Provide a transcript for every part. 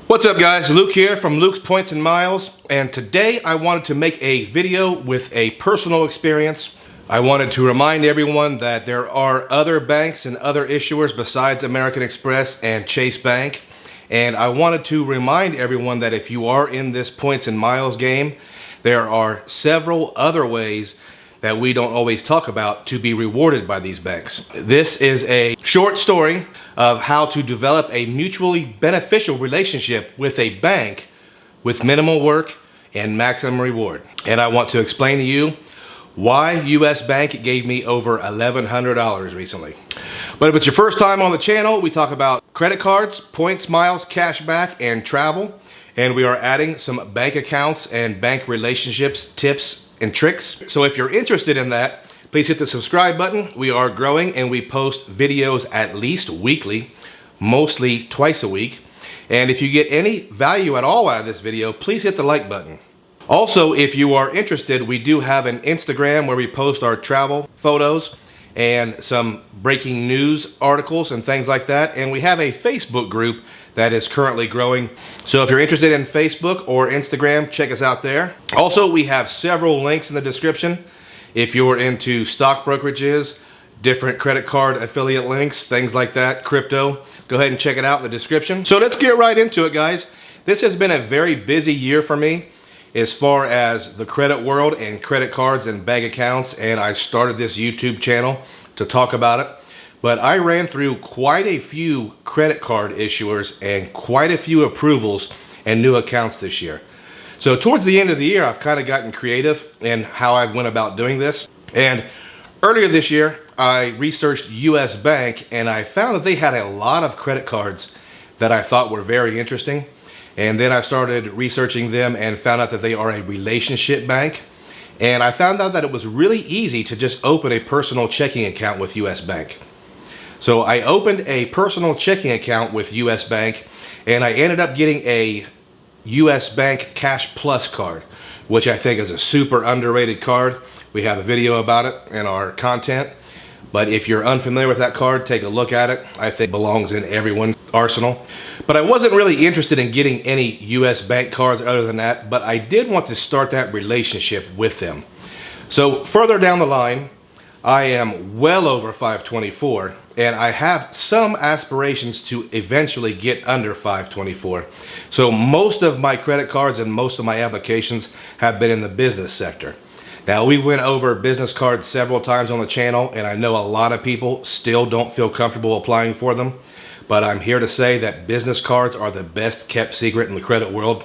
What's up guys, Luke here from Luke's Points and Miles, and today I wanted to make a video with a personal experience. I wanted to remind everyone that there are other banks and other issuers besides American Express and Chase Bank, and I wanted to remind everyone that if you are in this points and miles game, there are several other ways that we don't always talk about to be rewarded by these banks. This is a short story of how to develop a mutually beneficial relationship with a bank with minimal work and maximum reward. And I want to explain to you why US Bank gave me over $1,100 recently. But if it's your first time on the channel, we talk about credit cards, points, miles, cash back, and travel. And we are adding some bank accounts and bank relationships, tips, and tricks. So if you're interested in that, please hit the subscribe button. We are growing and we post videos at least weekly, mostly twice a week. And if you get any value at all out of this video, please hit the like button. Also, if you are interested, we do have an Instagram where we post our travel photos and some breaking news articles and things like that. And we have a Facebook group that is currently growing. So if you're interested in Facebook or Instagram, check us out there. Also, we have several links in the description. If you're into stock brokerages, different credit card affiliate links, things like that, crypto, go ahead and check it out in the description. So let's get right into it, guys. This has been a very busy year for me as far as the credit world and credit cards and bank accounts, and I started this YouTube channel to talk about it. But I ran through quite a few credit card issuers and quite a few approvals and new accounts this year. So towards the end of the year, I've kind of gotten creative in how I went about doing this. And earlier this year, I researched US Bank and I found that they had a lot of credit cards that I thought were very interesting. And then I started researching them and found out that they are a relationship bank. And I found out that it was really easy to just open a personal checking account with US Bank. So I opened a personal checking account with US Bank and I ended up getting a US Bank Cash Plus card, which I think is a super underrated card. We have a video about it in our content. But if you're unfamiliar with that card, take a look at it. I think it belongs in everyone's arsenal. But I wasn't really interested in getting any US Bank cards other than that, but I did want to start that relationship with them. So further down the line, I am well over 524, and I have some aspirations to eventually get under 524. So most of my credit cards and most of my applications have been in the business sector. Now, we went over business cards several times on the channel, and I know a lot of people still don't feel comfortable applying for them. But I'm here to say that business cards are the best kept secret in the credit world.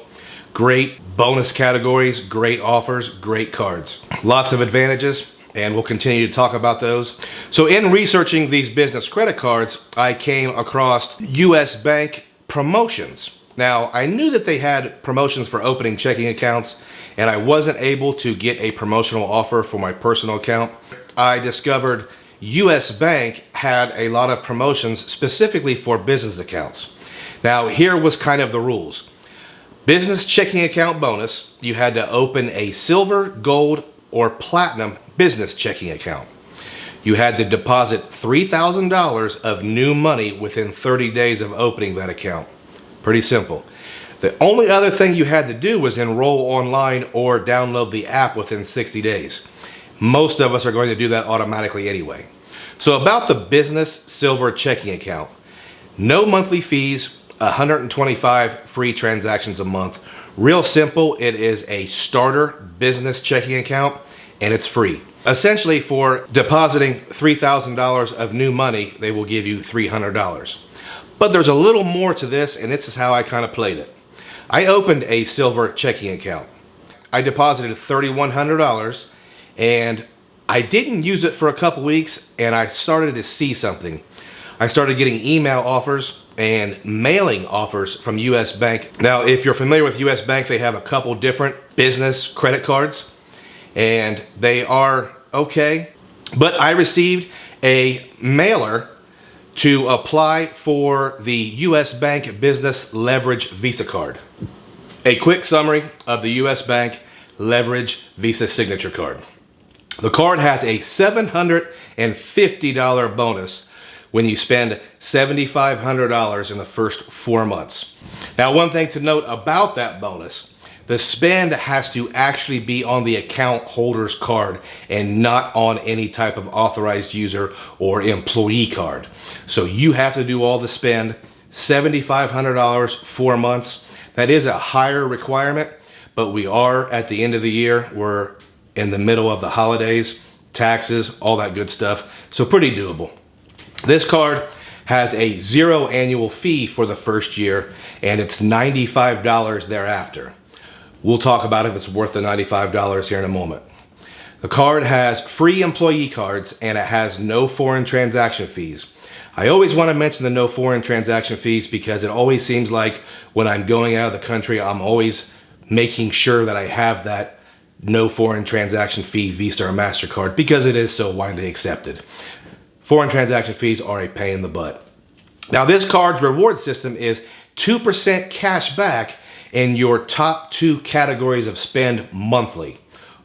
Great bonus categories, great offers, great cards. Lots of advantages, and we'll continue to talk about those. So in researching these business credit cards, I came across US Bank promotions. Now, I knew that they had promotions for opening checking accounts, and I wasn't able to get a promotional offer for my personal account. I discovered US Bank had a lot of promotions specifically for business accounts. Now, here was kind of the rules. Business checking account bonus, you had to open a silver, gold, or platinum business checking account. You had to deposit $3,000 of new money within 30 days of opening that account. Pretty simple. The only other thing you had to do was enroll online or download the app within 60 days. Most of us are going to do that automatically anyway. So about the business silver checking account, no monthly fees, 125 free transactions a month. Real simple, it is a starter business checking account and it's free. Essentially, for depositing $3,000 of new money, they will give you $300. But there's a little more to this, and this is how I kind of played it. I opened a silver checking account. I deposited $3,100 and I didn't use it for a couple weeks, and I started to see something. I started getting email offers and mailing offers from US Bank. Now, if you're familiar with US Bank, they have a couple different business credit cards, and they are okay. But I received a mailer to apply for the US Bank Business Leverage Visa card. A quick summary of the US Bank Leverage Visa Signature Card. The card has a $750 bonus when you spend $7,500 in the first 4 months. Now, one thing to note about that bonus, the spend has to actually be on the account holder's card and not on any type of authorized user or employee card. So you have to do all the spend, $7,500, 4 months. That is a higher requirement, but we are at the end of the year. We're in the middle of the holidays, taxes, all that good stuff. So pretty doable. This card has a 0 annual fee for the first year, and it's $95 thereafter. We'll talk about if it's worth the $95 here in a moment. The card has free employee cards, and it has no foreign transaction fees. I always want to mention the no foreign transaction fees because it always seems like when I'm going out of the country, I'm always making sure that I have that no foreign transaction fee Visa or MasterCard because it is so widely accepted. Foreign transaction fees are a pain in the butt. Now, this card's reward system is 2% cash back in your top 2 categories of spend monthly,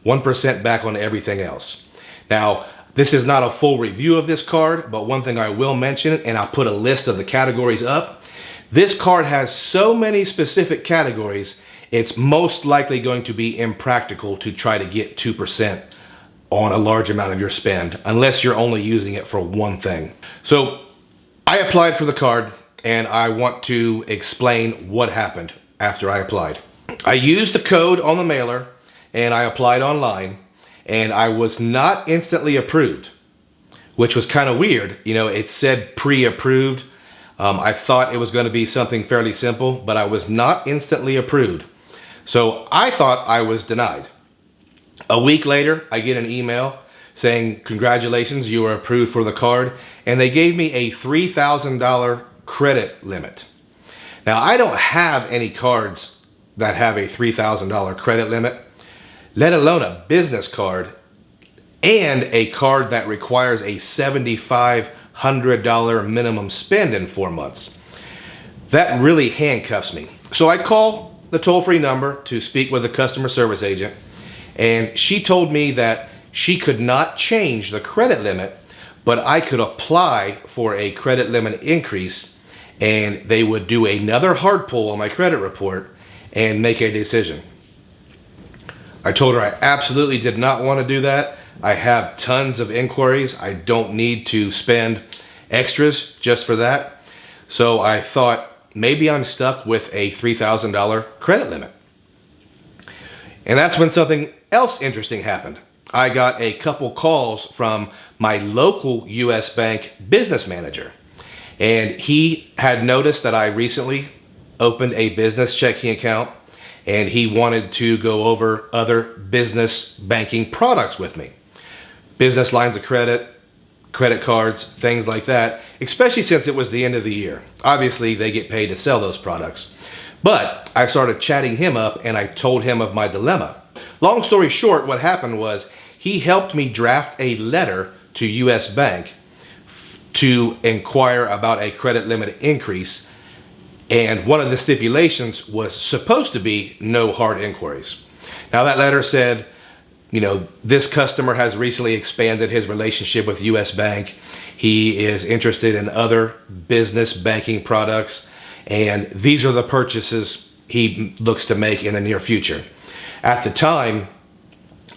1% back on everything else. Now, this is not a full review of this card, but one thing I will mention, and I'll put a list of the categories up. This card has so many specific categories, it's most likely going to be impractical to try to get 2% on a large amount of your spend, unless you're only using it for one thing. So I applied for the card, and I want to explain what happened after I applied. I used the code on the mailer, and I applied online, and I was not instantly approved, which was kind of weird. You know, it said pre-approved. I thought it was going to be something fairly simple, but I was not instantly approved. So I thought I was denied. A week later, I get an email saying, congratulations, you are approved for the card. And they gave me a $3,000 credit limit. Now, I don't have any cards that have a $3,000 credit limit, let alone a business card and a card that requires a $7,500 minimum spend in 4 months. That really handcuffs me. So I call the toll-free number to speak with a customer service agent, and she told me that she could not change the credit limit, but I could apply for a credit limit increase, and they would do another hard pull on my credit report and make a decision. I told her I absolutely did not want to do that. I have tons of inquiries. I don't need to spend extras just for that. So I thought maybe I'm stuck with a $3,000 credit limit. And that's when something else interesting happened. I got a couple calls from my local US Bank business manager. And he had noticed that I recently opened a business checking account, and he wanted to go over other business banking products with me. Business lines of credit, credit cards, things like that, especially since it was the end of the year. Obviously, they get paid to sell those products. But I started chatting him up, and I told him of my dilemma. Long story short, what happened was he helped me draft a letter to US Bank to inquire about a credit limit increase. And one of the stipulations was supposed to be no hard inquiries. Now, that letter said, you know, this customer has recently expanded his relationship with US Bank. He is interested in other business banking products, and these are the purchases he looks to make in the near future. At the time,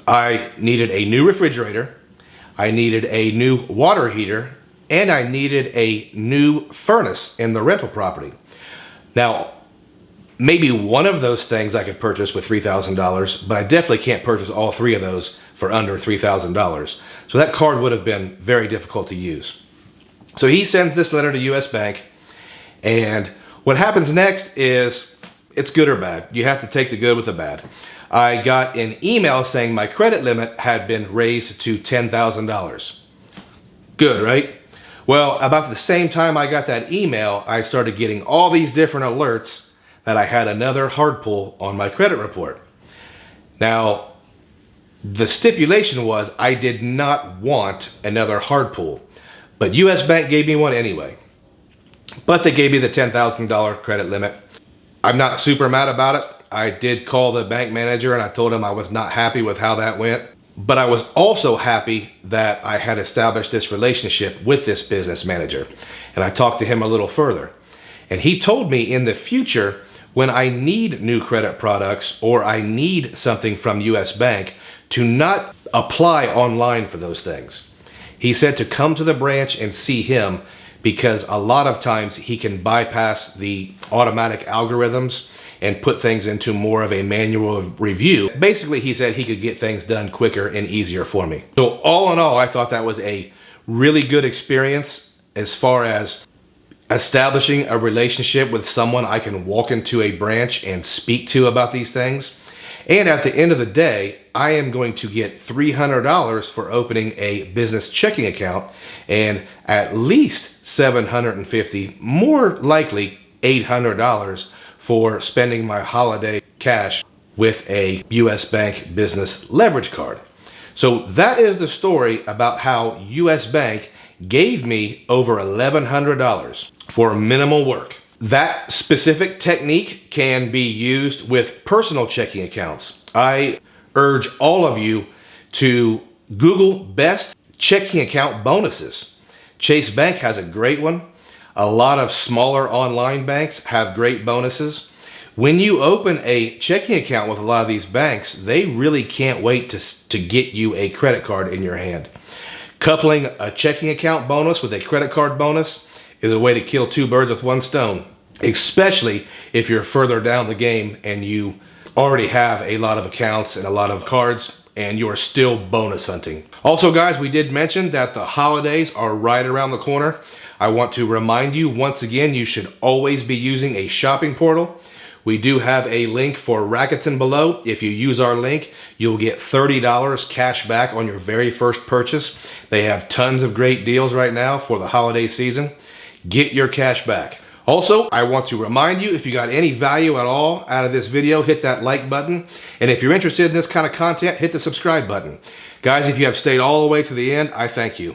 I needed a new refrigerator, I needed a new water heater, and I needed a new furnace in the rental property. Now, maybe one of those things I could purchase with $3,000, but I definitely can't purchase all 3 of those for under $3,000. So that card would have been very difficult to use. So he sends this letter to US Bank, and what happens next is it's good or bad. You have to take the good with the bad. I got an email saying my credit limit had been raised to $10,000. Good, right? Well, about the same time I got that email, I started getting all these different alerts that I had another hard pull on my credit report. Now, the stipulation was I did not want another hard pull, but US Bank gave me one anyway. But they gave me the $10,000 credit limit. I'm not super mad about it. I did call the bank manager and I told him I was not happy with how that went. But I was also happy that I had established this relationship with this business manager. And I talked to him a little further. And he told me in the future, when I need new credit products or I need something from US Bank, to not apply online for those things. He said to come to the branch and see him, because a lot of times he can bypass the automatic algorithms and put things into more of a manual review. Basically, he said he could get things done quicker and easier for me. So all in all, I thought that was a really good experience as far as establishing a relationship with someone I can walk into a branch and speak to about these things. And at the end of the day, I am going to get $300 for opening a business checking account and at least $750, more likely $800 for spending my holiday cash with a US Bank business leverage card. So that is the story about how US Bank gave me over $1,100 for minimal work. That specific technique can be used with personal checking accounts. I urge all of you to Google best checking account bonuses. Chase Bank has a great one. A lot of smaller online banks have great bonuses. When you open a checking account with a lot of these banks, they really can't wait to get you a credit card in your hand. Coupling a checking account bonus with a credit card bonus is a way to kill two birds with one stone, especially if you're further down the game and you already have a lot of accounts and a lot of cards and you're still bonus hunting. Also, guys, we did mention that the holidays are right around the corner. I want to remind you once again, you should always be using a shopping portal. We do have a link for Rakuten below. If you use our link, you'll get $30 cash back on your very first purchase. They have tons of great deals right now for the holiday season. Get your cash back. Also, I want to remind you, if you got any value at all out of this video, hit that like button. And if you're interested in this kind of content, hit the subscribe button. Guys, if you have stayed all the way to the end, I thank you.